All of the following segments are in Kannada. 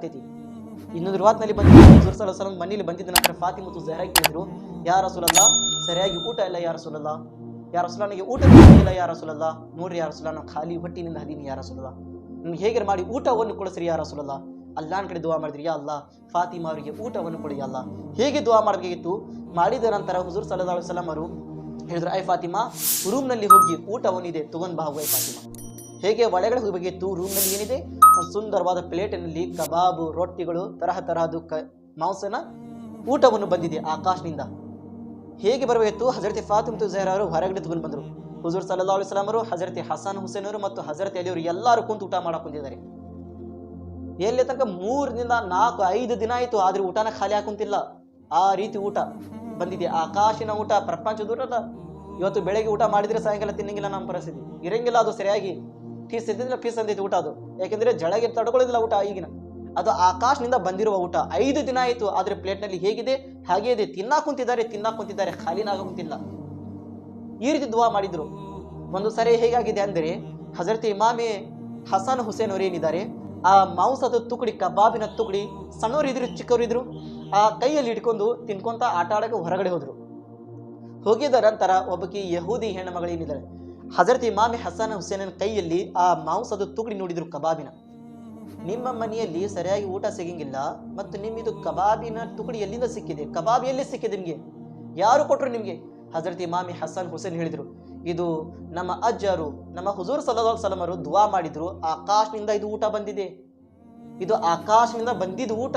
ಆಗ್ತೈತಿ. ಇನ್ನೊಂದು ರಿವಾಯತ್ನಲ್ಲಿ ಬಂದು ಹುಜೂರ್ ಸಲ್ಲಲ್ಲಾಹು ಅಲೈಹಿ ವಸಲ್ಲಂ ಮನೆಯಲ್ಲಿ ಬಂದಿದ್ದ ನಂತರ ಫಾತಿಮತ್ತು ಝಹರಾ ಕೇಳಿದ್ರು, ಯಾ ರಸೂಲಲ್ಲಾಹ್, ಸರಿಯಾಗಿ ಊಟ ಇಲ್ಲ ಯಾ ರಸೂಲಲ್ಲಾಹ್, ಯಾ ರಸೂಲಲ್ಲಾಹ್ ನನಗೆ ಊಟ ಇಲ್ಲ ಯಾ ರಸೂಲಲ್ಲಾಹ್, ನೋಡ್ರಿ ಯಾ ರಸೂಲಲ್ಲಾಹ್ ನಾನು ಖಾಲಿ ಹೊಟ್ಟಿನಿಂದ ಹದೀನಿ ಯಾ ರಸೂಲಲ್ಲಾಹ್, ನನಗೆ ಹೇಗೆ ಮಾಡಿ ಊಟವನ್ನು ಕೊಡಿಸ್ರಿ ಯಾ ರಸೂಲಲ್ಲಾಹ್. ಅಲ್ಲಾಹನ ಕಡೆ ದುವಾ ಮಾಡಿದ್ರಿ, ಯಾ ಅಲ್ಲಾಹ್ ಫಾತಿಮಾ ಅವರಿಗೆ ಊಟವನ್ನು ಕೊಡಿ ಯಾ ಅಲ್ಲಾಹ್. ಹೇಗೆ ದುವಾ ಮಾಡಬೇಕಿತ್ತು. ಮಾಡಿದ ನಂತರ ಹುಜೂರ್ ಸಲ್ಲಲ್ಲಾಹು ಅಲೈಹಿ ವಸಲ್ಲಂ ಅವರು ಹೇಳಿದ್ರು, ಐ ಫಾತಿಮಾ ರೂಮ್ನಲ್ಲಿ ಹೋಗಿ ಊಟವನ್ನಿದೆ ತಗೊಂಡ್ ಬಾ ಹೋಗು. ಫಾತಿಮಾ ಹೇಗೆ ಒಳಗಡೆ ಹೋಗಬೇಕಿತ್ತು. ರೂಮ್ನಲ್ಲಿ ಏನಿದೆ, ಒಂದು ಸುಂದರವಾದ ಪ್ಲೇಟಿನಲ್ಲಿ ಕಬಾಬು, ರೊಟ್ಟಿಗಳು, ತರಹದ ಮಾಂಸನ ಊಟವನ್ನು ಬಂದಿದೆ ಆಕಾಶದಿಂದ. ಹೇಗೆ ಬರಬೇಕಿತ್ತು. ಹಜರತ್ ಫಾತಿಮಾ ಝಹರಾ ಅವರು ಹೊರಗಡೆ ತಗೊಂಡು ಬಂದರು. ಹುಜೂರ್ ಸಲ್ಲಲ್ಲಾಹು ಅಲೈಹಿ ವಸಲ್ಲಂ ಅವರು ಹಜರತ್ ಹಸನ್ ಹುಸೇನ್ ಅವರು ಮತ್ತು ಹಜರತ್ ಅಲಿ ಅವರು ಎಲ್ಲರೂ ಕುಂತು ಊಟ ಮಾಡಕ್ ಕುಂತಿದ್ದಾರೆ. ಎಲ್ಲಿ ತನಕ 3 ದಿನ 4 5 ದಿನ ಆಯಿತು, ಆದ್ರೆ ಊಟನ ಖಾಲಿ ಹಾಕುಂತಿಲ್ಲ. ಆ ರೀತಿ ಊಟ ಬಂದಿದೆ. ಆಕಾಶಿನ ಊಟ, ಪ್ರಪಂಚದ ಊಟ ಅಲ್ಲ. ಇವತ್ತು ಬೆಳಗ್ಗೆ ಊಟ ಮಾಡಿದ್ರೆ ಸಾಯಂಕಾಲ ತಿನ್ನಂಗಿಲ್ಲ ನಮ್ಮ ಪರಿಸ್ಥಿತಿ ಇರಂಗಿಲ್ಲ. ಅದು ಸರಿಯಾಗಿ ಫೀಸ್ ಇದ್ದಿಲ್ಲ, ಫೀಸ್ ಅಂತೈತಿ ಊಟ ಅದು. ಯಾಕೆಂದ್ರೆ ಜಳಗೆ ತಡ್ಕೊಳ್ಳೋದಿಲ್ಲ ಊಟ ಈಗಿನ. ಅದು ಆಕಾಶದಿಂದ ಬಂದಿರುವ ಊಟ. 5 ದಿನ ಆಯಿತು, ಆದ್ರೆ ಪ್ಲೇಟ್ನಲ್ಲಿ ಹೇಗಿದೆ ಹಾಗೆ ಇದೆ. ತಿನ್ನಾಕ್ ಕುಂತಿದ್ದಾರೆ, ಖಾಲಿನಾಗ ಕುಂತಿಲ್ಲ. ಈ ರೀತಿ ದುವಾ ಮಾಡಿದ್ರು. ಒಂದು ಸರಿ ಹೇಗಾಗಿದೆ ಅಂದ್ರೆ, ಹಜರತ್ ಇಮಾಮೆ ಹಸನ್ ಹುಸೇನ್ ಅವರು ಏನಿದ್ದಾರೆ, ಆ ಮಾಂಸದ ತುಕಡಿ, ಕಬಾಬಿನ ತುಕಡಿ, ಸಣ್ಣವರಿದ್ರು ಚಿಕ್ಕವರಿದ್ರು, ಆ ಕೈಯಲ್ಲಿ ಇಟ್ಕೊಂಡು ತಿನ್ಕೊಂತ ಆಟ ಆಡಕ್ಕೆ ಹೊರಗಡೆ ಹೋದ್ರು. ಹೋಗಿದ ನಂತರ ಒಬ್ಬಕಿ ಯಹೂದಿ ಹೆಣ್ಣು ಮಗಳು ಏನಿದ್ದಾರೆ, ಹಜರತ್ ಇಮಾಮೆ ಹಸನ್ ಹುಸೇನನ ಕೈಯಲ್ಲಿ ಆ ಮಾಂಸದ ತುಕಡಿ ನೋಡಿದ್ರು ಕಬಾಬಿನ. ನಿಮ್ಮ ಮನೆಯಲ್ಲಿ ಸರಿಯಾಗಿ ಊಟ ಸಿಗಂಗಿಲ್ಲ, ಮತ್ತು ನಿಮ್ಮಿದು ಕಬಾಬಿನ ತುಕಡಿ ಎಲ್ಲಿಂದ ಸಿಕ್ಕಿದೆ, ಕಬಾಬ್ ಎಲ್ಲಿ ಸಿಕ್ಕಿದೆ ನಿಮ್ಗೆ, ಯಾರು ಕೊಟ್ರು ನಿಮ್ಗೆ. ಹಜರತ್ ಇಮಾಮೆ ಹಸನ್ ಹುಸೇನ್ ಹೇಳಿದ್ರು, ಇದು ನಮ್ಮ ಅಜ್ಜರು, ನಮ್ಮ ಹುಜೂರ್ ಸಲ್ಲಲ್ಲಾಹು ಅಲೈಹಿ ವಸಲ್ಲಂ ಅವರು ದುವಾ ಮಾಡಿದ್ರು, ಆಕಾಶದಿಂದ ಇದು ಊಟ ಬಂದಿದೆ, ಇದು ಆಕಾಶದಿಂದ ಬಂದಿದ್ದು ಊಟ.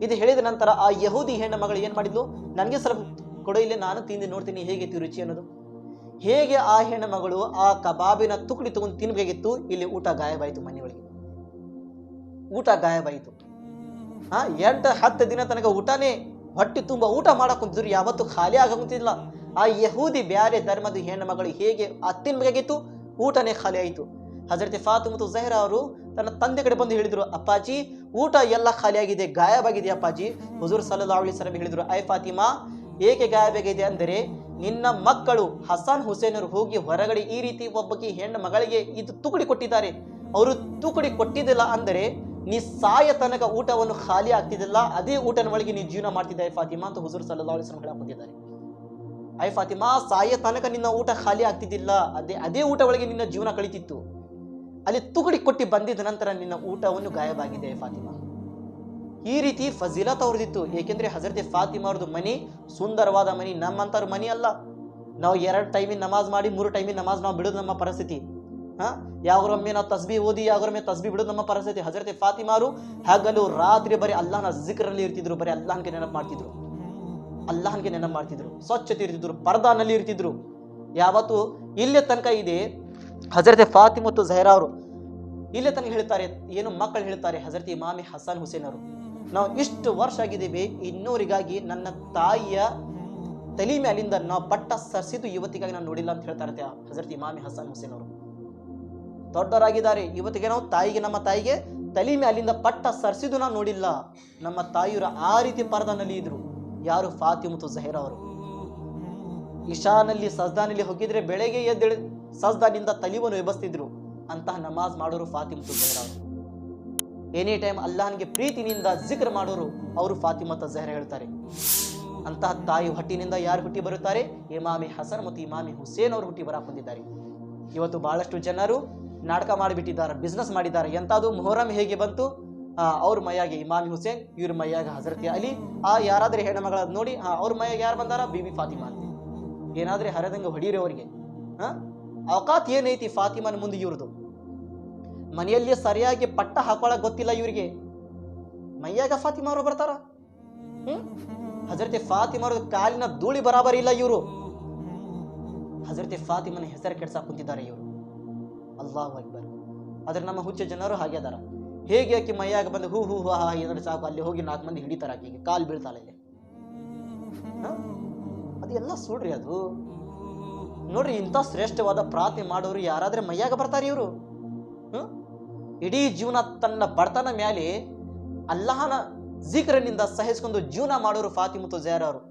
ಇದು ಹೇಳಿದ ನಂತರ ಆ ಯಹೂದಿ ಹೆಣ್ಣು ಮಗಳು ಏನ್ ಮಾಡಿದ್ಲು, ನನಗೆ ಸ್ವಲ್ಪ ಕೊಡೋ, ಇಲ್ಲೇ ನಾನು ತಿಂದು ನೋಡ್ತೀನಿ ಹೇಗೈತಿ ರುಚಿ ಅನ್ನೋದು. ಹೇಗೆ ಆ ಹೆಣ್ಣು ಮಗಳು ಆ ಕಬಾಬಿನ ತುಕಡಿ ತಗೊಂಡು ತಿನ್ಬೇಕಿತ್ತು, ಇಲ್ಲಿ ಊಟ ಗಾಯಬಾಯಿತು. ಮನೆಯೊಳಗೆ ಊಟ ಗಾಯಬಾಯಿತು. 8-10 ದಿನ ತನಕ ಊಟನೇ, ಹೊಟ್ಟೆ ತುಂಬ ಊಟ ಮಾಡಕ್ ಕುಂತಿದ್ರು, ಯಾವತ್ತು ಖಾಲಿ ಆಗುತ್ತಿಲ್ಲ. ಆ ಯಹೂದಿ ಬ್ಯಾರೆ ಧರ್ಮದ ಹೆಣ್ಣು ಮಗಳು ಹೇಗೆ ತಿನ್ಬೇಕಾಗಿತ್ತು, ಊಟನೇ ಖಾಲಿ ಆಯಿತು. ಹಜರತ್ ಫಾತಿಮಾ ಝಹರಾ ಅವರು ತನ್ನ ತಂದೆ ಕಡೆ ಬಂದು ಹೇಳಿದ್ರು, ಅಪ್ಪಾಜಿ ಊಟ ಎಲ್ಲ ಖಾಲಿ ಆಗಿದೆ, ಗಾಯಬಾಗಿದೆ ಅಪ್ಪಾಜಿ. ಹುಜೂರ್ ಸಲ್ಲಲ್ಲಾಹು ಅಲೈಹಿ ವಸಲ್ಲಂ ಹೇಳಿದ್ರು, ಐ ಫಾತಿಮಾ ಏಕೆ ಗಾಯಬಾಗಿದೆ ಅಂದರೆ, ನಿನ್ನ ಮಕ್ಕಳು ಹಸನ್ ಹುಸೇನ್ ಅವರು ಹೋಗಿ ಹೊರಗಡೆ ಈ ರೀತಿ ಒಬ್ಬಕಿ ಹೆಣ್ಣು ಮಗಳಿಗೆ ಇದು ತುಕಡಿ ಕೊಟ್ಟಿದ್ದಾರೆ. ಅವರು ತುಕಡಿ ಕೊಟ್ಟಿದ್ದಿಲ್ಲ ಅಂದರೆ ನೀ ಸಾಯ ತನಕ ಊಟವನ್ನು ಖಾಲಿ ಆಗ್ತಿದ್ದಿಲ್ಲ, ಅದೇ ಊಟನ ಒಳಗೆ ನೀ ಜೀವನ ಮಾಡ್ತಿದ್ದ ಐ ಫಾತಿಮಾ ಅಂತ ಹುಜೂರ್ ಸಲ್ಲಲ್ಲಾಹು ಅಲೈಹಿ ವಸಲ್ಲಂ ಹೇಳಕೊಂಡಿದ್ದಾರೆ. ಐ ಫಾತಿಮಾ ಸಾಯ ತನಕ ನಿನ್ನ ಊಟ ಖಾಲಿ ಆಗ್ತಿದ್ದಿಲ್ಲ, ಅದೇ ಊಟ ಒಳಗೆ ನಿನ್ನ ಜೀವನ ಕಳೀತಿತ್ತು. ಅಲ್ಲಿ ತುಕಡಿ ಕೊಟ್ಟಿ ಬಂದಿದ್ದ ನಂತರ ನಿನ್ನ ಊಟವನ್ನು ಗಾಯಬಾಗಿದೆ ಐ ಫಾತಿಮಾ. ಈ ರೀತಿ ಫಜಿಲತ್ ಅವ್ರದಿತ್ತು. ಏಕೆಂದ್ರೆ ಹಜರತ್ ಫಾತಿಮಾ ಅವ್ರದ್ದು ಮನಿ ಸುಂದರವಾದ ಮನಿ, ನಮ್ಮಂತರ ಮನಿ ಅಲ್ಲ. ನಾವು 2 ಟೈಮಿನ ನಮಾಜ್ ಮಾಡಿ 3 ಟೈಮಿನ ನಮಾಜ್ ನಾವು ಬಿಡೋದು ನಮ್ಮ ಪರಿಸ್ಥಿತಿ. ಯಾವ್ರೊಮ್ಮೆ ನಾವು ತಸ್ಬಿ ಓದಿ ಯಾವ್ರೊಮ್ಮೆ ತಸ್ಬಿ ಬಿಡೋದು ನಮ್ಮ ಪರಿಸ್ಥಿತಿ. ಹಜರತ್ ಫಾತಿಮಾ ಅವರು ಹಗಲು ರಾತ್ರಿ ಬರೀ ಅಲ್ಲಾಹನ ಜಿಕ್ರಲ್ಲಿ ಇರ್ತಿದ್ರು, ಬರೀ ಅಲ್ಲಾಹನ್ಗೆ ನೆನಪು ಮಾಡ್ತಿದ್ರು, ಸ್ವಚ್ಛತೆ ಇರ್ತಿದ್ರು, ಪರ್ದಾನಲ್ಲಿ ಇರ್ತಿದ್ರು. ಯಾವತ್ತು ಇಲ್ಲೇ ತನಕ ಇದೆ. ಹಜರತ್ ಫಾತಿಮಾ ಝಹರಾ ಅವರು ಇಲ್ಲೇ ತನಕ ಹೇಳ್ತಾರೆ, ಏನು ಮಕ್ಕಳು ಹೇಳ್ತಾರೆ, ಹಜರತ್ ಇಮಾಮೆ ಹಸನ್ ಹುಸೇನ್ ಅವರು, ನಾವು ಇಷ್ಟು ವರ್ಷ ಆಗಿದ್ದೀವಿ, ಇನ್ನೂರಿಗಾಗಿ ನನ್ನ ತಾಯಿಯ ತಲೆ ಮೇಲಿಂದ ನಾವು ಬಟ್ಟ ಸರ್ಸಿದ್ದು ಇವತ್ತಿಗಾಗಿ ನಾನು ನೋಡಿಲ್ಲ ಅಂತ ಹೇಳ್ತಾರೆ ಹಜರತ್ ಇಮಾಮೆ ಹಸನ್ ಹುಸೇನ್ ಅವರು. ದೊಡ್ಡವರಾಗಿದ್ದಾರೆ, ಇವತ್ತಿಗೆ ನಾವು ನಮ್ಮ ತಾಯಿಗೆ ತಲೆ ಮೇಲಿಂದ ಪಟ್ಟ ಸರ್ಸಿದ್ದು ನಾವು ನೋಡಿಲ್ಲ. ನಮ್ಮ ತಾಯಿಯವರು ಆ ರೀತಿ ಪರ್ದಾನಲ್ಲಿ ಇದ್ರು. ಯಾರು? ಫಾತಿಮಾ ಝಹರಾ ಅವರು. ಇಶಾನಲ್ಲಿ ಸಜ್ದಾನಲ್ಲಿ ಹೋಗಿದ್ರೆ ಬೆಳಗ್ಗೆ ಎದ್ದೇಳಿ ಸಜ್ದಾನಿಂದ ತಲಿವನ್ನು ಎಬ್ಬಿಸ್ತಿದ್ರು. ಅಂತಹ ನಮಾಜ್ ಮಾಡೋರು ಫಾತಿಮಾ ಝಹರಾ ಅವರು. ಎನಿ ಟೈಮ್ ಅಲ್ಲಾಹನ್ಗೆ ಪ್ರೀತಿನಿಂದ ಜಿಕ್ರ್ ಮಾಡೋರು ಅವರು ಫಾತಿಮಾ ಝಹರಾ ಹೇಳ್ತಾರೆ. ಅಂತಹ ತಾಯಿ ಹೊಟ್ಟಿನಿಂದ ಯಾರು ಹುಟ್ಟಿ ಬರುತ್ತಾರೆ? ಇಮಾಮೆ ಹಸನ್ ಮತ್ತು ಇಮಾಮೆ ಹುಸೇನ್ ಅವರು ಹುಟ್ಟಿ ಬರಕ್ ಬಂದಿದ್ದಾರೆ. ಇವತ್ತು ಬಹಳಷ್ಟು ಜನರು ನಾಟಕ ಮಾಡಿಬಿಟ್ಟಿದ್ದಾರೆ, ಬಿಸ್ನೆಸ್ ಮಾಡಿದ್ದಾರೆ. ಎಂತಾದ್ರು ಮೊಹರಂ ಹೇಗೆ ಬಂತು, ಅವ್ರ ಮೈಯಾಗೆ ಇಮಾಮೆ ಹುಸೇನ್, ಇವ್ರ ಮೈಯಾಗ ಹಜರತ್ ಅಲಿ. ಯಾರಾದ್ರೆ ಹೆಣ್ಣು ಮಗಳ ನೋಡಿ ಅವ್ರ ಮೈಯಾಗ ಯಾರು ಬಂದಾರ? ಬೀಬಿ ಫಾತಿಮಾ ಅಂತ. ಏನಾದ್ರೆ ಹರದಂಗ ಹೊಡೀರಿ ಅವರಿಗೆ. ಅವಕಾತ್ ಏನೈತಿ ಫಾತಿಮಾನ ಮುಂದೆ ಇವ್ರದು? ಮನೆಯಲ್ಲಿ ಸರಿಯಾಗಿ ಪಟ್ಟ ಹಾಕೊಳಕ್ ಗೊತ್ತಿಲ್ಲ ಇವರಿಗೆ, ಮೈಯಾಗ ಫಾತಿಮಾ ಅವರು ಬರ್ತಾರ. ಹಜರತ್ ಫಾತಿಮಾ ಅವ್ರ ಕಾಲಿನ ಧೂಳಿ ಬರಾಬರಿ ಇಲ್ಲ ಇವರು. ಹಜರತ್ ಫಾತಿಮನ ಹೆಸರು ಕೆಡ್ಸಾಕ್ ಕುಂತಿದ್ದಾರೆ ಇವರು. ಅಲ್ಲಾಹು ಅಕ್ಬರ್. ಆದ್ರೆ ನಮ್ಮ ಹುಚ್ಚ ಜನರು ಹಾಗೆ ಅದಾರ. ಹೇಗೆ ಆಕಿ ಮೈಯಾಗ ಬಂದು ಹೂ ಹೂ ಹಾ ಏನಾದ್ರು ಸಾಕು, ಅಲ್ಲಿ ಹೋಗಿ 4 ಮಂದಿ ಹಿಡಿತಾರ, ಆಕಿಗೆ ಕಾಲು ಬೀಳ್ತಾಳ ಇಲ್ಲಿ. ಅದೆಲ್ಲ ಸುಡ್ರಿ. ಅದು ನೋಡ್ರಿ, ಇಂಥ ಶ್ರೇಷ್ಠವಾದ ಪ್ರಾರ್ಥನೆ ಮಾಡೋರು ಯಾರಾದ್ರೆ ಮೈಯಾಗ ಬರ್ತಾರೆ ಇವರು. ಇಡೀ ಜೀವನ ತನ್ನ ಬಡತನ ಮ್ಯಾಲೆ ಅಲ್ಲಾಹನ ಜಿಕ್ರನಿಂದ ಸಹಿಸ್ಕೊಂಡು ಜೀವನ ಮಾಡೋರು ಫಾತಿಮಾ ಝಹರಾ ಅವರು.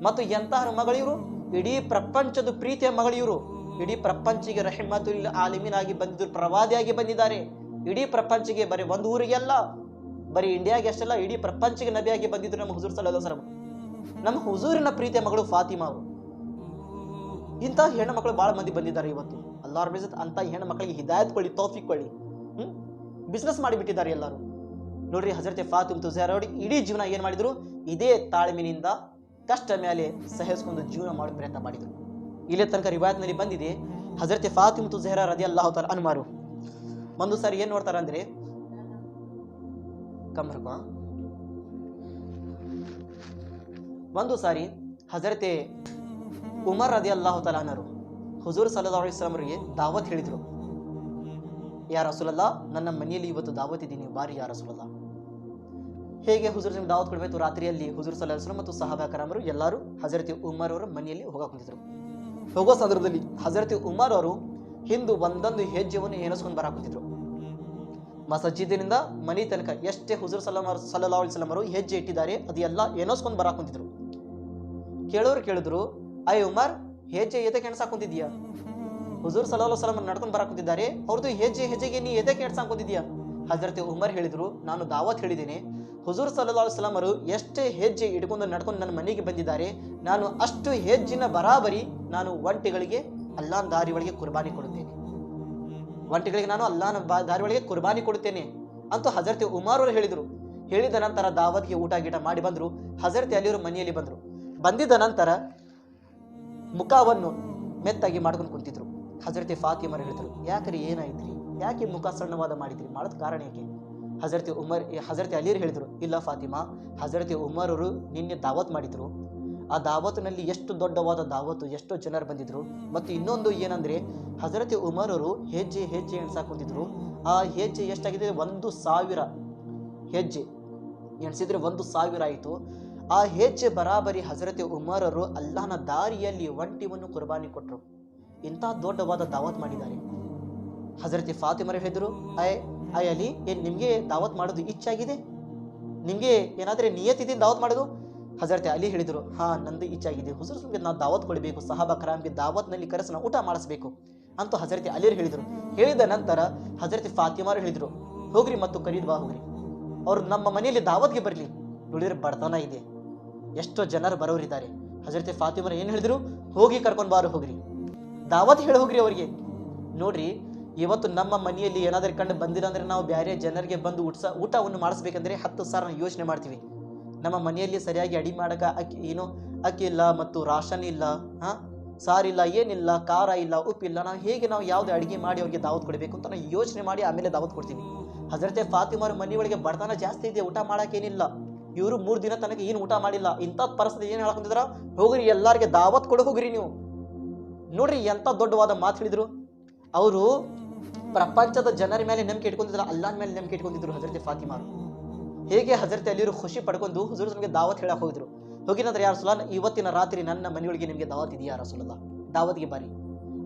ಮತ್ತು ಎಂತಹ ಮಗಳಿವರು? ಇಡೀ ಪ್ರಪಂಚದ ಪ್ರೀತಿಯ ಮಗಳಿವರು. ಇಡೀ ಪ್ರಪಂಚಿಗೆ ರಹಿಮತುಲ್ ಆಲಿಮೀನ್ ಆಗಿ ಬಂದಿದ್ರು, ಪ್ರವಾದಿಯಾಗಿ ಬಂದಿದ್ದಾರೆ. ಇಡೀ ಪ್ರಪಂಚಿಗೆ, ಬರೀ ಒಂದು ಊರಿಗೆ ಅಲ್ಲ, ಬರೀ ಇಂಡಿಯಾಗೆ ಅಷ್ಟೆಲ್ಲ ಇಡೀ ಪ್ರಪಂಚಕ್ಕೆ ನಬಿಯಾಗಿ ಬಂದಿದ್ರು ನಮ್ಮ ಹುಜೂರ್ ಸಲ್ಲಲ್ಲಾಹು ಅಲೈಹಿ ವಸಲ್ಲಂ. ನಮ್ಮ ಹುಜೂರಿನ ಪ್ರೀತಿಯ ಮಗಳು ಫಾತಿಮಾ ಅವರು. ಇಂಥ ಹೆಣ್ಣು ಮಕ್ಕಳು ಬಹಳ ಮಂದಿ ಬಂದಿದ್ದಾರೆ ಇವತ್ತು. ಅಲ್ಲಾಹ್ ರಬ್ಬುಲ್ ಇಜ್ಜತ್ ಅಂತ ಹೆಣ್ಣು ಮಕ್ಕಳಿಗೆ ಹಿದಾಯತ್ ಕೊಳ್ಳಿ, ತೌಫೀಕ್ ಕೊಳ್ಳಿ. ಬಿಸ್ನೆಸ್ ಮಾಡಿಬಿಟ್ಟಿದ್ದಾರೆ ಎಲ್ಲರೂ. ನೋಡ್ರಿ, ಹಜರತೆ ಫಾತಿಮಾ ಝಹರಾ ಅವರು ಇಡೀ ಜೀವನ ಏನ್ ಮಾಡಿದ್ರು? ಇದೇ ತಾಳ್ಮೆನಿಂದ ಕಷ್ಟ ಮೇಲೆ ಸಹಿಸಿಕೊಂಡು ಜೀವನ ಮಾಡೋ ಪ್ರಯತ್ನ ಮಾಡಿದ್ರು. ಇಲ್ಲೇ ತನಕ ರಿವಾಯತ್ನಲ್ಲಿ ಬಂದಿದೆ, ಹಜರತೆ ಫಾತಿಮಾ ಝಹರಾ ರದಿಯಲ್ಲಾಹು ತಆಲಾ ಅನ್ಹಾರು ಒಂದು ಸಾರಿ ಏನ್ ನೋಡ್ತಾರಂದ್ರೆ, ಒಂದು ಸಾರಿ ಹಜರತೆ ಉಮರ್ ರದಿಯಲ್ಲಾಹು ತಆಲಾ ಅನ್ಹರು ಹುಜೂರ್ ಸಲ್ಲಲ್ಲಾಹು ಅಲೈಹಿ ವಸಲ್ಲಂ ಅವರಿಗೆ ದಾವತ್ ಹೇಳಿದ್ರು. ಯಾ ರಸೂಲಲ್ಲಾಹ್, ನನ್ನ ಮನೆಯಲ್ಲಿ ಇವತ್ತು ದಾವತ್ ಇದ್ದೀನಿ, ಬಾರಿ ಯಾ ರಸೂಲಲ್ಲಾಹ್. ಹೇಗೆ ಹುಜೂರ್ ನಿಮ್ಗೆ ದಾವತ್ ಕೊಡಬೇಕು? ರಾತ್ರಿಯಲ್ಲಿ ಹುಜೂರ್ ಸಲ್ಲಲ್ಲಾಹು ಅಲೈಹಿ ವಸಲ್ಲಂ ಮತ್ತು ಸಹಾಬಾ ಕರಾಮರು ಎಲ್ಲರೂ ಹಜರತೆ ಉಮರ್ ಅವರ ಮನೆಯಲ್ಲಿ ಹೋಗಕ್ ಕುಂತಿದ್ರು. ಹೋಗೋ ಸಂದರ್ಭದಲ್ಲಿ ಹಜರತೆ ಉಮರ್ ಅವರು ಹಿಂದೂ ಒಂದೊಂದು ಹೆಜ್ಜೆಯನ್ನು ಏನಿಸ್ಕೊಂಡು ಬರಾಕ್ ಕುಂತಿದ್ರು. ಮಸಜಿದಿನಿಂದ ಮನೆ ತನಕ ಎಷ್ಟೇ ಹುಜೂರ್ ಸಲ್ಲಲ್ಲಾಹು ಅಲೈಹಿ ವಸಲ್ಲಂ ಅವರು ಹೆಜ್ಜೆ ಇಟ್ಟಿದ್ದಾರೆ ಅದೆಲ್ಲ ಏನಿಸ್ಕೊಂಡು ಬರಾಕ್ ಕುಂತಿದ್ರು. ಕೇಳೋರು ಕೇಳಿದ್ರು, ಅಯ್ಯ ಉಮರ್, ಹೆಜ್ಜೆ ಎದಕ್ಕೆ ಎಣ್ಸಾಕ್ ಕುಂತಿದ್ಯಾ? ಹುಜೂರ್ ಸಲ್ಲಲ್ಲಾಹು ಅಲೈಹಿ ವಸಲ್ಲಂ ನಡ್ಕೊಂಡು ಬರಾಕ್ ಕುಂತಿದ್ದಾರೆ, ಅವ್ರದ್ದು ಹೆಜ್ಜೆಗೆ ನೀ ಎದಕ್ಕೆ ಎಣ್ಸಾಕ್ ಕುಂತಿದ್ಯಾ? ಹಜರತೆ ಉಮರ್ ಹೇಳಿದ್ರು, ನಾನು ದಾವತ್ ಹೇಳಿದ್ದೇನೆ, ಹುಜೂರ್ ಸಲ್ಲಲ್ಲಾಹು ಅಲೈಹಿ ವಸಲ್ಲಂ ಅವರು ಎಷ್ಟೇ ಹೆಜ್ಜೆ ಇಟ್ಕೊಂಡು ನಡ್ಕೊಂಡು ನನ್ನ ಮನೆಗೆ ಬಂದಿದ್ದಾರೆ, ನಾನು ಅಷ್ಟು ಹೆಜ್ಜಿನ ಬರಾಬರಿ ನಾನು ಒಂಟೆಗಳಿಗೆ ಅಲ್ಲಾಹನ ದಾರಿ ಒಳಗೆ ಕುರ್ಬಾನಿ ಕೊಡುತ್ತೇನೆ, ಒಂಟೆಗಳಿಗೆ ನಾನು ಅಲ್ಲಾಹನ ದಾರಿ ಒಳಗೆ ಕುರ್ಬಾನಿ ಕೊಡುತ್ತೇನೆ ಅಂತ ಹಜರತೆ ಉಮರ್ ಅವರು ಹೇಳಿದ್ರು. ಹೇಳಿದ ನಂತರ ದಾವತ್ಗೆ ಊಟ ಗೀಟ ಮಾಡಿ ಬಂದ್ರು. ಹಜರತೆ ಅಲಿಯವರು ಮನೆಯಲ್ಲಿ ಬಂದ್ರು. ಬಂದಿದ್ದ ನಂತರ ಮುಖವನ್ನು ಮೆತ್ತಾಗಿ ಮಾಡ್ಕೊಂಡು ಕುಂತಿದ್ರು. ಹಜರತೆ ಫಾತಿಮಾ ಹೇಳಿದ್ರು, ಯಾಕ್ರಿ ಏನಾಯ್ತ್ರಿ? ಯಾಕೆ ಮುಖ ಸಣ್ಣವಾದ ಮಾಡಿದ್ರಿ? ಮಾಡೋದ್ ಕಾರಣ ಯಾಕೆ? ಹಜರತೆ ಅಲಿಯರು ಹೇಳಿದ್ರು, ಇಲ್ಲ ಫಾತಿಮಾ, ಹಜರತೆ ಉಮರ್ ಅವರು ನಿನ್ನೆ ದಾವತ್ ಮಾಡಿದ್ರು. ಆ ದಾವತ್ನಲ್ಲಿ ಎಷ್ಟು ದೊಡ್ಡವಾದ ದಾವತ್ತು, ಎಷ್ಟೋ ಜನರು ಬಂದಿದ್ರು. ಮತ್ತು ಇನ್ನೊಂದು ಏನಂದ್ರೆ, ಹಜರತೆ ಉಮರ್ ಅವರು ಹೆಜ್ಜೆ ಎಣ್ಸಾಕ್ ಕುಂತಿದ್ರು. ಆ ಹೆಜ್ಜೆ ಎಷ್ಟಾಗಿದೆ? 1000 ಹೆಜ್ಜೆ ಎಣ್ಸಿದ್ರೆ 1000 ಆಯಿತು. ಆ ಹೆಜ್ಜೆ ಬರಾಬರಿ ಹಜರತೆ ಉಮರ್ ಅವರು ಅಲ್ಲಾಹನ ದಾರಿಯಲ್ಲಿ ಒಂಟಿವನ್ನು ಕುರ್ಬಾನಿ ಕೊಟ್ಟರು. ಇಂಥ ದೊಡ್ಡವಾದ ದಾವತ್ ಮಾಡಿದ್ದಾರೆ. ಹಜರತೆ ಫಾತಿಮಾ ಹೇಳಿದ್ರು, ಅಯ್ಯ ಅಲಿ, ಏನ್ ನಿಮ್ಗೆ ದಾವತ್ ಮಾಡೋದು ಇಚ್ಛಾಗಿದೆ? ನಿಮ್ಗೆ ಏನಾದ್ರೆ ನಿಯತ್ತಿದಿಂದ ದಾವತ್ ಮಾಡೋದು? ಹಜರತೆ ಅಲಿ ಹೇಳಿದ್ರು, ಹಾ, ನಂದು ಇಚ್ಛಾಗಿದೆ. ಹುಜೂರ್ ನಮ್ಗೆ ನಾವು ದಾವತ್ ಕೊಡಬೇಕು, ಸಹಾಬಾ ಕರಾಮ್ಗೆ ದಾವತ್ನಲ್ಲಿ ಕರೆಸಿ ನಾವು ಊಟ ಮಾಡಿಸ್ಬೇಕು ಅಂತ ಹಜರತೆ ಅಲಿಯರು ಹೇಳಿದ್ರು. ಹೇಳಿದ ನಂತರ ಹಜರತೆ ಫಾತಿಮಾ ಹೇಳಿದ್ರು, ಹೋಗ್ರಿ ಮತ್ತು ಕರೀದ್ ಬಾ, ಹೋಗ್ರಿ, ಅವ್ರು ನಮ್ಮ ಮನೆಯಲ್ಲಿ ದಾವತ್ಗೆ ಬರ್ಲಿ. ನೋಡಿದ್ರೆ ಬಡತನ ಇದೆ, ಎಷ್ಟೋ ಜನರು ಬರೋರಿದ್ದಾರೆ. ಹಜರತೆ ಫಾತಿಮಾ ಏನ್ ಹೇಳಿದ್ರು? ಹೋಗಿ ಕರ್ಕೊಂಡ್ ಬಾರು, ಹೋಗ್ರಿ, ದಾವತ್ ಹೇಳಿ ಹೋಗ್ರಿ ಅವರಿಗೆ. ನೋಡ್ರಿ, ಇವತ್ತು ನಮ್ಮ ಮನೆಯಲ್ಲಿ ಏನಾದ್ರೂ ಕಂಡು ಬಂದಿಲ್ಲ ಅಂದ್ರೆ ನಾವು ಬೇರೆ ಜನರಿಗೆ ಬಂದು ಊಟವನ್ನು ಮಾಡಿಸ್ಬೇಕಂದ್ರೆ 10 ಸಾರಿ ನಾವು ಯೋಚನೆ ಮಾಡ್ತೀವಿ. ನಮ್ಮ ಮನೆಯಲ್ಲಿ ಸರಿಯಾಗಿ ಅಡಿ ಮಾಡಕ ಅಕ್ಕಿ ಇಲ್ಲ, ಮತ್ತು ರಾಷನ್ ಇಲ್ಲ, ಸಾರಿಲ್ಲ, ಏನಿಲ್ಲ, ಖಾರ ಇಲ್ಲ, ಉಪ್ಪಿಲ್ಲ, ನಾವು ಯಾವ್ದು ಅಡಿಗೆ ಮಾಡಿ ಅವ್ರಿಗೆ ದಾವತ್ ಕೊಡಬೇಕು ಅಂತ ನಾವು ಯೋಚನೆ ಮಾಡಿ ಆಮೇಲೆ ದಾವತ್ ಕೊಡ್ತೀವಿ. ಹಜರತೆ ಫಾತಿಮಾ ಅವ್ರ ಮನೆಯೊಳಗೆ ಬಡತನ ಜಾಸ್ತಿ ಇದೆ, ಊಟ ಮಾಡಕ್ಕೇನಿಲ್ಲ. ಇವರು 3 ದಿನ ತನಕ ಏನು ಊಟ ಮಾಡಿಲ್ಲ. ಇಂಥ ಪರಿಸ್ಥಿತಿ ಏನ್ ಹೇಳ್ಕೊಂತಿದ್ರ? ಹೋಗ್ರಿ, ಎಲ್ಲಾರಿಗೆ ದಾವತ್ ಕೊಡ ಹೋಗ್ರಿ ನೀವು. ನೋಡ್ರಿ ಎಂತ ದೊಡ್ಡವಾದ ಮಾತು ಹೇಳಿದ್ರು. ಅವರು ಪ್ರಪಂಚದ ಜನರ ಮೇಲೆ ನಂಬಿಕೆ ಇಟ್ಕೊಂಡಿದ್ರು, ಅಲ್ಲಾಹನ ಮೇಲೆ ನಂಬಿಕೆ ಇಟ್ಕೊಂಡಿದ್ರು ಹಜರತೆ ಫಾತಿಮಾ. ಹೇಗೆ ಹಜರತೆ ಅಲಿಯರು ಖುಷಿ ಪಡ್ಕೊಂಡು ಹುಜೂರ್ ನಮಗೆ ದಾವತ್ ಹೇಳಕ್ ಹೋಗಿದ್ರು. ಹೋಗಿನಂದ್ರೆ, ಯಾ ರಸೂಲಲ್ಲಾಹ್, ಇವತ್ತಿನ ರಾತ್ರಿ ನನ್ನ ಮನೆಯೊಳಗೆ ನಿಮಗೆ ದಾವತ್ ಇದೆಯಾ ರಸೂಲಲ್ಲಾಹ್? ದಾವತ್ಗೆ ಬಾರಿ.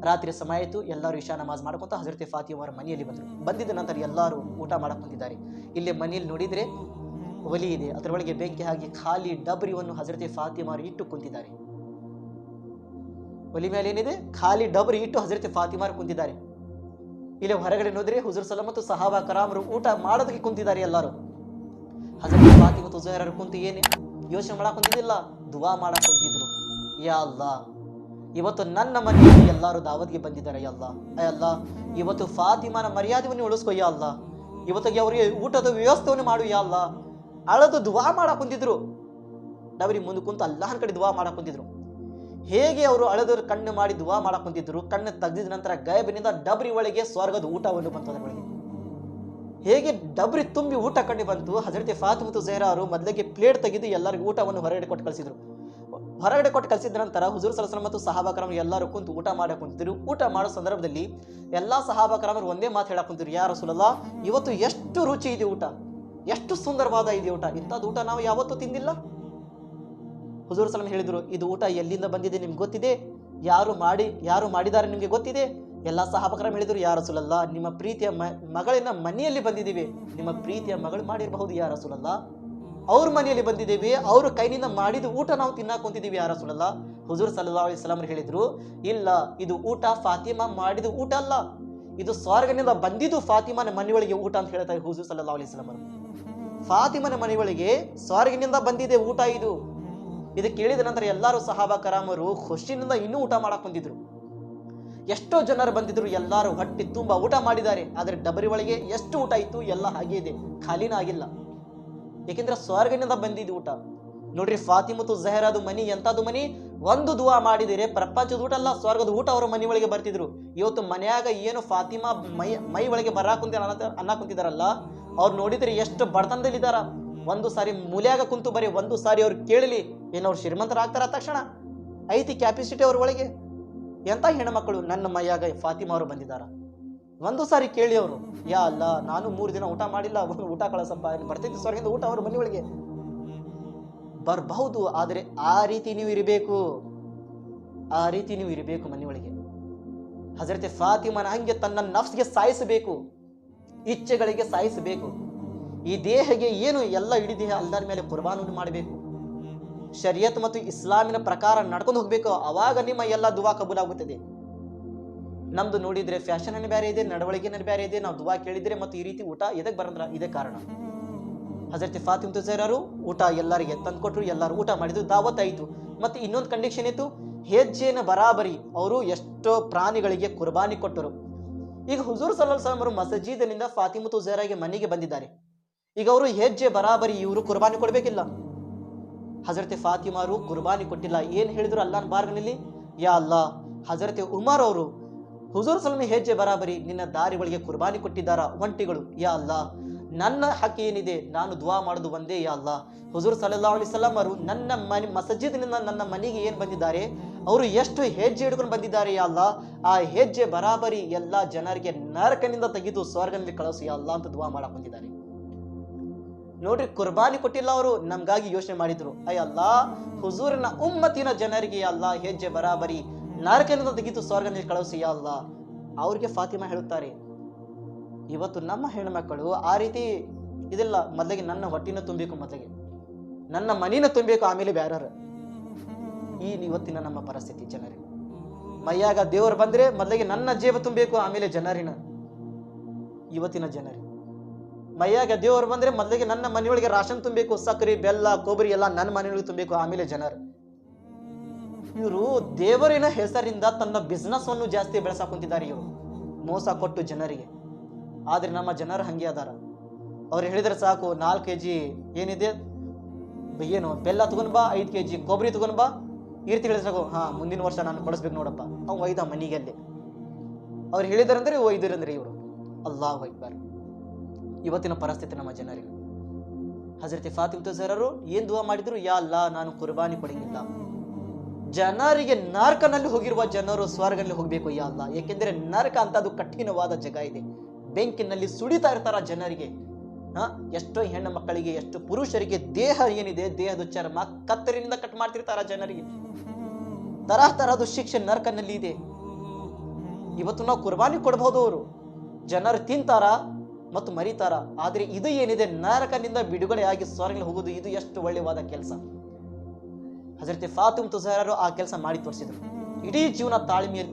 ರಾತ್ರಿ ಸಮಯ ಆಯಿತು, ಎಲ್ಲರೂ ಇಶಾ ನಮಾಜ್ ಮಾಡ್ಕೊಂತ ಹಜರತೆ ಫಾತಿಮಾ ಅವರ ಮನೆಯಲ್ಲಿ ಬಂದರು. ಬಂದಿದ್ದ ನಂತರ ಎಲ್ಲರೂ ಊಟ ಮಾಡಕ್ ಕುಂತಿದ್ದಾರೆ. ಇಲ್ಲಿ ಮನೆಯಲ್ಲಿ ನೋಡಿದ್ರೆ ಒಲಿ ಇದೆ, ಅದರೊಳಗೆ ಬೆಂಕಿ ಹಾಕಿ ಖಾಲಿ ಡಬರಿಯನ್ನು ಹಜರತೆ ಫಾತಿಮಾ ಅವರು ಇಟ್ಟು ಕುಂತಿದ್ದಾರೆ. ಒಲಿ ಮೇಲೆ ಏನಿದೆ? ಖಾಲಿ ಡಬರಿ ಇಟ್ಟು ಹಜರತೆ ಫಾತಿಮಾ ಅವರು ಕುಂತಿದ್ದಾರೆ. ಇಲ್ಲಿ ಹೊರಗಡೆ ನೋಡಿದ್ರೆ ಹುಜೂರ್ ಸಲ್ಲಲ್ಲಾಹು ಮತ್ತು ಸಹಾಬಾ ಕರಾಮರು ಊಟ ಮಾಡೋದಕ್ಕೆ ಕುಂತಿದ್ದಾರೆ. ಎಲ್ಲರೂ ಹಜರತೆ ಫಾತಿಮಾ ಝಹರಾ ಕುಂತು ಏನು ಯೋಚನೆ ಮಾಡಕ್ ಕುಂತಿದ್ದಿಲ್ಲ, ದುವಾ ಮಾಡಕ್ ಕುಂತಿದ್ರು. ಯಾ ಅಲ್ಲಾಹ್, ಇವತ್ತು ನನ್ನ ಮನೆಯಲ್ಲಿ ಎಲ್ಲರೂ ದಾವತ್ಗೆ ಬಂದಿದ್ದಾರೆ. ಅಯ್ಯಲ್ಲ, ಇವತ್ತು ಫಾತಿಮಾನ ಮರ್ಯಾದೆಯನ್ನು ಉಳಿಸ್ಕೊ ಯಾ ಅಲ್ಲಾಹ್. ಇವತ್ತಿಗೆ ಅವರಿಗೆ ಊಟದ ವ್ಯವಸ್ಥೆಯನ್ನು ಮಾಡು ಯಾ ಅಲ್ಲಾಹ್. ಅಳದು ದುವಾ ಮಾಡಕ್ ಕುಂತಿದ್ರು. ಡಬರಿ ಮುಂದೆ ಕುಂತು ಅಲ್ಲಾಹನ ಕಡೆ ದುವಾ ಮಾಡಕ್ ಕುಂತಿದ್ರು. ಹೇಗೆ ಅವರು ಅಳದವ್ರು ಕಣ್ಣು ಮಾಡಿ ದುವಾ ಮಾಡಕ್ ಕುಂತಿದ್ರು. ಕಣ್ಣು ತೆಗೆದಿದ ನಂತರ ಗೈಬಿನಿಂದ ಡಬರಿ ಒಳಗೆ ಸ್ವರ್ಗದ ಊಟವನ್ನು ಬಂತು. ಅದರೊಳಗೆ ಹೇಗೆ ಡಬರಿ ತುಂಬಿ ಊಟ ಕಂಡು ಬಂತು. ಹಜರತೆ ಫಾತಿಮಾ ಝಹರಾ ಅವರು ಮೊದಲಿಗೆ ಪ್ಲೇಟ್ ತೆಗೆದು ಎಲ್ಲರಿಗೂ ಊಟವನ್ನು ಹೊರಗಡೆ ಕೊಟ್ಟು ಕಳಿಸಿದ್ರು. ಹೊರಗಡೆ ಕೊಟ್ಟು ಕಳಿಸಿದ ನಂತರ ಹುಜೂರ್ ಸಲ್ಲಲ್ಲಾಹು ಅಲೈಹಿ ವಸಲ್ಲಂ ಮತ್ತು ಸಹಾಬಾ ಕರಾಮರು ಎಲ್ಲರೂ ಕುಂತು ಊಟ ಮಾಡಕ್ ಕುಂತಿದ್ರು. ಊಟ ಮಾಡೋ ಸಂದರ್ಭದಲ್ಲಿ ಎಲ್ಲಾ ಸಹಾಬಾ ಕರಾಮರು ಒಂದೇ ಮಾತು ಹೇಳಕ್ ಕುಂತಿದ್ರು, ಯಾ ರಸೂಲಲ್ಲಾಹ್, ಇವತ್ತು ಎಷ್ಟು ರುಚಿ ಇದೆ ಊಟ, ಎಷ್ಟು ಸುಂದರವಾದ ಇದೆ ಊಟ, ಇಂಥದ್ದು ಊಟ ನಾವು ಯಾವತ್ತೂ ತಿಂದಿಲ್ಲ. ಹುಜೂರ್ ಸಲ್ಲಲ್ಲಾಹು ಅಲೈಹಿ ವಸಲ್ಲಂ ಹೇಳಿದ್ರು, ಇದು ಊಟ ಎಲ್ಲಿಂದ ಬಂದಿದೆ ನಿಮ್ಗೆ ಗೊತ್ತಿದೆ? ಯಾರು ಮಾಡಿದ್ದಾರೆ ನಿಮ್ಗೆ ಗೊತ್ತಿದೆ? ಎಲ್ಲಾ ಸಹಾಬಾ ಕರಾಮ್ ಹೇಳಿದ್ರು, ಯಾ ರಸೂಲಲ್ಲಾಹ್, ನಿಮ್ಮ ಪ್ರೀತಿಯ ಮಗಳಿನ ಮನೆಯಲ್ಲಿ ಬಂದಿದ್ದೀವಿ. ನಿಮ್ಮ ಪ್ರೀತಿಯ ಮಗಳು ಮಾಡಿರಬಹುದು ಯಾ ರಸೂಲಲ್ಲಾಹ್. ಅವ್ರ ಮನೆಯಲ್ಲಿ ಬಂದಿದ್ದೀವಿ, ಅವ್ರ ಕೈನಿಂದ ಮಾಡಿದ ಊಟ ನಾವು ತಿನ್ನಾಕ್ ಕುಂತಿದ್ದೀವಿ ಯಾ ರಸೂಲಲ್ಲಾಹ್. ಹುಜೂರ್ ಸಲ್ಲಲ್ಲಾಹು ಅಲೈಹಿ ವಸಲ್ಲಂ ಹೇಳಿದ್ರು, ಇಲ್ಲ, ಇದು ಊಟ ಫಾತಿಮಾ ಮಾಡಿದ ಊಟ ಅಲ್ಲ, ಇದು ಸ್ವರ್ಗನಿಂದ ಬಂದಿದ್ದು ಫಾತಿಮಾನ ಮನೆಯೊಳಗೆ ಊಟ ಅಂತ ಹೇಳ್ತಾರೆ ಹುಜೂರ್ ಸಲ್ಲಲ್ಲಾಹು ಅಲೈಹಿ ವಸಲ್ಲಂ. ಫಾತಿಮನ ಮನೆಯೊಳಗೆ ಸ್ವರ್ಗಿನಿಂದ ಬಂದಿದೆ ಊಟ ಇದು. ಇದು ಕೇಳಿದ ನಂತರ ಎಲ್ಲರೂ ಸಹಾಬಾ ಕರಾಮರು ಖುಷಿನಿಂದ ಇನ್ನೂ ಊಟ ಮಾಡಕ್ ಬಂದಿದ್ರು. ಎಷ್ಟೋ ಜನರು ಬಂದಿದ್ರು, ಎಲ್ಲರೂ ಹೊಟ್ಟೆ ತುಂಬಾ ಊಟ ಮಾಡಿದ್ದಾರೆ. ಆದರೆ ಡಬರಿ ಒಳಗೆ ಎಷ್ಟು ಊಟ ಇತ್ತು ಎಲ್ಲ ಹಾಗೆ ಇದೆ, ಖಾಲಿನ ಆಗಿಲ್ಲ. ಏಕೆಂದ್ರೆ ಸ್ವರ್ಗನಿಂದ ಬಂದಿದ್ದು ಊಟ. ನೋಡ್ರಿ, ಫಾತಿಮತು ಝಹರಾದು ಮನಿ ಎಂತದು ಮನಿ. ಒಂದು ದುವಾ ಮಾಡಿದರೆ ಪ್ರಪಂಚದ ಊಟ ಅಲ್ಲ, ಸ್ವರ್ಗದ ಊಟ ಅವರ ಮನೆ ಒಳಗೆ ಬರ್ತಿದ್ರು. ಇವತ್ತು ಮನೆಯಾಗ ಏನು ಫಾತಿಮಾ ಮೈ ಒಳಗೆ ಅನ್ನ ಕುಂತಿದಾರಲ್ಲ, ಅವ್ರು ನೋಡಿದ್ರೆ ಎಷ್ಟು ಬಡತನದಲ್ಲಿದ್ದಾರ. ಒಂದು ಸಾರಿ ಮೂಲ್ಯಾಗ ಕುಂತು ಬರೀ ಒಂದು ಸಾರಿ ಅವ್ರು ಕೇಳಲಿ, ಏನವ್ರು ಶ್ರೀಮಂತರಾಗ್ತಾರ ತಕ್ಷಣ ಐತಿ ಕ್ಯಾಪಿಸಿಟಿ ಅವ್ರ ಒಳಗೆ. ಎಂತ ಹೆಣ್ಮಕ್ಳು ನನ್ನ ಮೈಯಾಗ ಫಾತಿಮಾ ಅವರು ಬಂದಿದ್ದಾರ, ಒಂದು ಸಾರಿ ಕೇಳಿ ಅವರು, ಯಾ ಅಲ್ಲ ನಾನು 3 ದಿನ ಊಟ ಮಾಡಿಲ್ಲ, ಊಟ ಕಳಸಪ್ಪ, ಬರ್ತೈತಿ ಸ್ವರ್ಗದಿಂದ ಊಟ ಅವ್ರ ಮನೆ ಒಳಗೆ ಬರಬಹುದು. ಆದರೆ ಆ ರೀತಿ ನೀವು ಇರಬೇಕು, ಆ ರೀತಿ ನೀವು ಇರಬೇಕು ಮನೆಯೊಳಗೆ. ಹಜರತೆ ಫಾತಿಮನ ಹಂಗೆ ತನ್ನ ನಫ್ಸ್ಗೆ ಸಾಯಿಸಬೇಕು, ಇಚ್ಛೆಗಳಿಗೆ ಸಾಯಿಸಬೇಕು. ಈ ದೇಹಗೆ ಏನು ಎಲ್ಲ ಇಡೀ ದೇಹ ಅಲ್ಲಾರ ಮೇಲೆ ಕುರ್ಬಾನು ಮಾಡಬೇಕು. ಶರಿಯತ್ ಮತ್ತು ಇಸ್ಲಾಮಿನ ಪ್ರಕಾರ ನಡ್ಕೊಂಡು ಹೋಗ್ಬೇಕು, ಅವಾಗ ನಿಮ್ಮ ಎಲ್ಲ ದುವಾ ಕಬೂಲ್ ಆಗುತ್ತದೆ. ನಮ್ದು ನೋಡಿದ್ರೆ ಫ್ಯಾಷನ್ ಅನ್ನು ಬೇರೆ ಇದೆ, ನಡವಳಿಕೆ ಬೇರೆ ಇದೆ. ನಾವು ದುವಾ ಕೇಳಿದ್ರೆ ಮತ್ತು ಈ ರೀತಿ ಊಟ ಎದಕ್ಕೆ ಬರಂದ್ರ ಇದೇ ಕಾರಣ. ಹಜರತ್ ಫಾತಿಮಾ ಝಹರಾ ಊಟ ಎಲ್ಲರಿಗೆ ತಂದ್ಕೊಟ್ರು, ಎಲ್ಲರೂ ಊಟ ಮಾಡಿದ್ರು, ದಾವತ್ ಆಯಿತು. ಮತ್ತೆ ಇನ್ನೊಂದು ಕಂಡೀಷನ್ ಇತ್ತು, ಹೆಜ್ಜೆನ ಬರಾಬರಿ. ಅವರು ಎಷ್ಟೋ ಪ್ರಾಣಿಗಳಿಗೆ ಕುರ್ಬಾನಿ ಕೊಟ್ಟರು. ಈಗ ಹುಜೂರ್ ಸಲ್ಲಲ್ಲಾಹು ಅಲೈಹಿ ವಸಲ್ಲಂ ಮಸಜಿದಿನಿಂದ ಫಾತಿಮಾ ಝಹರಾಗೆ ಮನೆಗೆ ಬಂದಿದ್ದಾರೆ. ಈಗ ಅವರು ಹೆಜ್ಜೆ ಬರಾಬರಿ, ಇವರು ಕುರ್ಬಾನಿ ಕೊಡ್ಬೇಕಿಲ್ಲ. ಹಜರತೆ ಫಾತಿಮಾರು ಕುರ್ಬಾನಿ ಕೊಟ್ಟಿಲ್ಲ. ಏನ್ ಹೇಳಿದ್ರು ಅಲ್ಲಾಹನ ಬಾರ್ಗನಲ್ಲಿ, ಯಾ ಅಲ್ಲಾ, ಹಜರತೆ ಉಮರ್ ಅವರು ಹುಜೂರ್ ಸಲ್ಲಲ್ಲಾಹು ಹೆಜ್ಜೆ ಬರಾಬರಿ ನಿನ್ನ ದಾರಿ ಒಳಗೆ ಕುರ್ಬಾನಿ ಕೊಟ್ಟಿದ್ದಾರ ಒಂಟಿಗಳು. ಯಾ ಅಲ್ಲಾ, ನನ್ನ ಹಕ್ಕು ಏನಿದೆ, ನಾನು ದುವಾ ಮಾಡೋದು ಒಂದೇ. ಯಾ ಅಲ್ಲಾ, ಹುಜೂರ್ ಸಲ್ಲಲ್ಲಾಹು ಅಲೈಹಿ ವಸಲ್ಲಂ ಅವರು ನನ್ನ ಮಸಜಿದಿನಿಂದ ನನ್ನ ಮನೆಗೆ ಏನ್ ಬಂದಿದ್ದಾರೆ, ಅವರು ಎಷ್ಟು ಹೆಜ್ಜೆ ಹಿಡ್ಕೊಂಡು ಬಂದಿದ್ದಾರೆ. ಯಾ ಅಲ್ಲಾ, ಆ ಹೆಜ್ಜೆ ಬರಾಬರಿ ಎಲ್ಲಾ ಜನರಿಗೆ ನರಕನಿಂದ ತೆಗೆದು ಸ್ವರ್ಗನಲ್ಲಿ ಕಳಿಸು ಯಾ ಅಲ್ಲಾ ಅಂತ ದುವಾ ಮಾಡಕ್ ಬಂದಿದ್ದಾರೆ. ನೋಡ್ರಿ, ಕುರ್ಬಾನಿ ಕೊಟ್ಟಿಲ್ಲ ಅವರು, ನಮ್ಗಾಗಿ ಯೋಚನೆ ಮಾಡಿದ್ರು. ಅಲ್ಲಾ, ಹುಜೂರಿನ ಉಮ್ಮತಿನ ಜನರಿಗೆ ಯಾ ಅಲ್ಲಾ ಹೆಜ್ಜೆ ಬರಾಬರಿ ನರಕನಿಂದ ತೆಗೆದು ಸ್ವರ್ಗದಲ್ಲಿ ಕಳಿಸು ಯಾ ಅಲ್ಲಾ. ಅವ್ರಿಗೆ ಫಾತಿಮಾ ಹೇಳುತ್ತಾರೆ. ಇವತ್ತು ನಮ್ಮ ಹೆಣ್ಮಕ್ಕಳು ಆ ರೀತಿ ಇದಿಲ್ಲ. ಮೊದಲಿಗೆ ನನ್ನ ಹೊಟ್ಟಿನ ತುಂಬಬೇಕು, ಮೊದಲಿಗೆ ನನ್ನ ಮನಿನ ತುಂಬಬೇಕು, ಆಮೇಲೆ ಬ್ಯಾರರು. ಈ ಇವತ್ತಿನ ನಮ್ಮ ಪರಿಸ್ಥಿತಿ ಜನರಿಗೆ. ಮೈಯಾಗ ದೇವರು ಬಂದ್ರೆ ಮೊದಲಿಗೆ ನನ್ನ ಜೇಬ ತುಂಬಬೇಕು, ಆಮೇಲೆ ಜನರಿನ. ಇವತ್ತಿನ ಜನರಿಗೆ ಮೈಯಾಗ ದೇವರು ಬಂದ್ರೆ ಮೊದಲಿಗೆ ನನ್ನ ಮನೆಯೊಳಗೆ ರಾಶನ್ ತುಂಬಬೇಕು, ಸಕ್ಕರೆ ಬೆಲ್ಲ ಕೊಬ್ಬರಿ ಎಲ್ಲ ನನ್ನ ಮನೆಯೊಳಗೆ ತುಂಬಬೇಕು, ಆಮೇಲೆ ಜನರು. ಇವರು ದೇವರಿನ ಹೆಸರಿಂದ ತನ್ನ ಬಿಸ್ನೆಸ್ ಅನ್ನು ಜಾಸ್ತಿ ಬೆಳೆಸಾಕ ಕುಂತಿದ್ದಾರೆ. ಇವರು ಮೋಸ ಕೊಟ್ಟು ಜನರಿಗೆ. ಆದ್ರೆ ನಮ್ಮ ಜನರು ಹಂಗೆ ಅದಾರ. ಅವ್ರು ಹೇಳಿದ್ರೆ ಸಾಕು, 4 kg ಏನಿದೆ ಏನು ಬೆಲ್ಲ ತಗೊಂಡ್ ಬಾ, 5 kg ಕೊಬ್ಬರಿ ತಗೊಂಡ್ ಬಾ, ಈ ರೀತಿ ಹೇಳಿದ್ರೆ ಸಾಕು, ಹಾ ಮುಂದಿನ ವರ್ಷ ನಾನು ಕೊಡಿಸ್ಬೇಕು ನೋಡಪ್ಪ. ಅವ್ ಒಯ್ದ ಮನಿಗೆ ಅಲ್ಲಿ ಅವ್ರು ಹೇಳಿದಾರಂದ್ರೆ ಒಯ್ದಿರಂದ್ರೆ ಇವರು. ಅಲ್ಲಾಹು ಅಕ್ಬರ್. ಇವತ್ತಿನ ಪರಿಸ್ಥಿತಿ ನಮ್ಮ ಜನರಿಗೆ. ಹಜರತ್ ಫಾತಿಮಾ ಝಹರಾ ಏನ್ ದುವಾ ಮಾಡಿದ್ರು, ಯಾ ಅಲ್ಲಾ, ನಾನು ಕುರ್ಬಾನಿ ಕೊಡಂಗಿಲ್ಲ. ಜನರಿಗೆ ನರಕನಲ್ಲಿ ಹೋಗಿರುವ ಜನರು ಸ್ವರ್ಗದಲ್ಲಿ ಹೋಗ್ಬೇಕು ಯಾ ಅಲ್ಲಾ. ಏಕೆಂದ್ರೆ ನರಕ ಅಂತ ಅದು ಕಠಿಣವಾದ ಜಾಗ ಇದೆ. ಬೆಂಕಿನಲ್ಲಿ ಸುಡಿತಾ ಇರ್ತಾರ ಜನರಿಗೆ. ಎಷ್ಟೋ ಹೆಣ್ಣು ಮಕ್ಕಳಿಗೆ, ಎಷ್ಟು ಪುರುಷರಿಗೆ ದೇಹ ಏನಿದೆ, ದೇಹದ ಚರ್ಮ ಕತ್ತರಿನಿಂದ ಕಟ್ ಮಾಡ್ತಿರ್ತಾರ ಜನರಿಗೆ. ತರಹದ ಶಿಕ್ಷೆ ನರಕನಲ್ಲಿ ಇದೆ. ಇವತ್ತು ನಾವು ಕುರ್ಬಾನಿ ಕೊಡಬಹುದು, ಅವರು ಜನರು ತಿಂತಾರ ಮತ್ತು ಮರಿತಾರ. ಆದ್ರೆ ಇದು ಏನಿದೆ, ನರಕನಿಂದ ಬಿಡುಗಡೆಯಾಗಿ ಸ್ವರ್ಗದಲ್ಲಿ ಹೋಗುದು, ಇದು ಎಷ್ಟು ಒಳ್ಳೆಯವಾದ ಕೆಲಸ. ಹಜರತ್ ಫಾತಿಮಾ ಝಹರಾ ಆ ಕೆಲಸ ಮಾಡಿ ತೋರಿಸಿದ್ರು. ಇಡೀ ಜೀವನ ತಾಳ್ಮೆಯಲ್ಲಿ